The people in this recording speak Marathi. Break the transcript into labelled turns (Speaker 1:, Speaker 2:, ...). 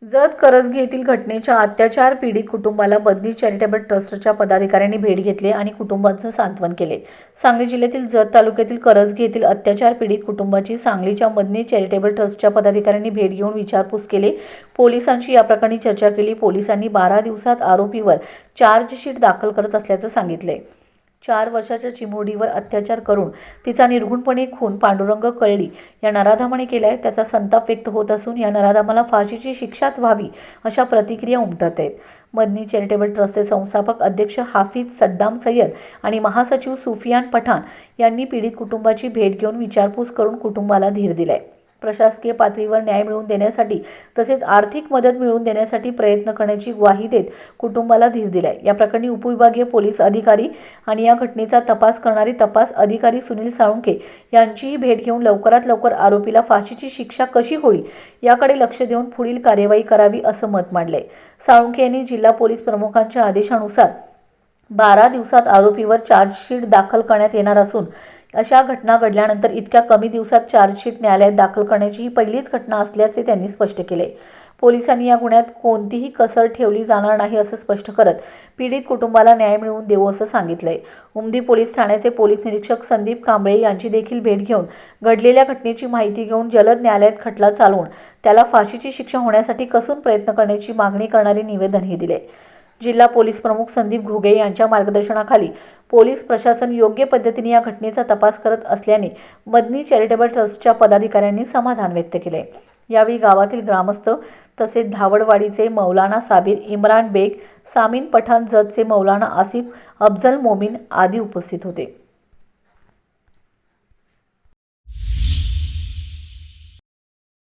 Speaker 1: जत करजगी येथील घटनेच्या अत्याचार पीडित कुटुंबाला बदनी चॅरिटेबल ट्रस्टच्या पदाधिकाऱ्यांनी भेट घेतली आणि कुटुंबाचं सांत्वन केले। सांगली जिल्ह्यातील जत तालुक्यातील करजगी येथील अत्याचार पीडित कुटुंबाची सांगलीच्या बदनी चॅरिटेबल ट्रस्टच्या पदाधिकाऱ्यांनी भेट घेऊन विचारपूस केली। पोलिसांशी या प्रकरणी चर्चा केली। पोलिसांनी 12 दिवसात आरोपीवर चार्जशीट दाखल करत असल्याचं सांगितले। 4 वर्षाच्या चिमुरडीवर अत्याचार करून तिचा निर्घृणपणे खून पांडुरंग कळली या नराधमाने केलाय। त्याचा संताप व्यक्त होत असून या नराधमाला फाशीची शिक्षाच व्हावी अशा प्रतिक्रिया उमटत आहेत। मदनी चॅरिटेबल ट्रस्टचे संस्थापक अध्यक्ष हाफिज सद्दाम सय्यद आणि महासचिव सुफियान पठाण यांनी पीडित कुटुंबाची भेट घेऊन विचारपूस करून कुटुंबाला धीर दिलाय। प्रशासकीय पातळीवर न्याय मिळवून देण्यासाठी तसेच आर्थिक मदत मिळवून देण्यासाठी प्रयत्न करण्याची ग्वाही देत कुटुंबाला धीर दिलाय। या प्रकरणी उपविभागीय पोलीस अधिकारी आणि या घटनेचा तपास करणारे तपास अधिकारी सुनील साळुंखे यांचीही भेट घेऊन लवकरात लवकर आरोपीला फाशीची शिक्षा कशी होईल याकडे लक्ष देऊन पुढील कार्यवाही करावी असं मत मांडलंय। साळुंखे यांनी जिल्हा पोलीस प्रमुखांच्या आदेशानुसार 12 दिवसात आरोपीवर चार्जशीट दाखल करण्यात येणार असून अशा घटना घडल्यानंतर इतक्या कमी दिवसात चार्जशीट न्यायालयात दाखल करण्याची ही पहिलीच घटना असल्याचे त्यांनी स्पष्ट केले। पोलिसांनी या गुन्ह्यात कोणतीही कसर ठेवली जाणार नाही असं स्पष्ट करत पीडित कुटुंबाला न्याय मिळवून देऊ असं सांगितलंय। उमदी पोलीस ठाण्याचे पोलीस निरीक्षक संदीप कांबळे यांची देखील भेट घेऊन घडलेल्या घटनेची माहिती घेऊन जलद न्यायालयात खटला चालवून त्याला फाशीची शिक्षा होण्यासाठी कसून प्रयत्न करण्याची मागणी करणारे निवेदनही दिले। जिल्हा पोलीस प्रमुख संदीप घुगे यांच्या मार्गदर्शनाखाली पोलीस प्रशासन योग्य पद्धतीने या घटनेचा तपास करत असल्याने मदनी चॅरिटेबल ट्रस्टच्या पदाधिकाऱ्यांनी समाधान व्यक्त केले। यावेळी गावातील ग्रामस्थ तसेच धावडवाडीचे मौलाना साबिर, इम्रान बेग, सामीन पठाण, जतचे मौलाना आसिफ, अफजल मोमीन आदी उपस्थित होते।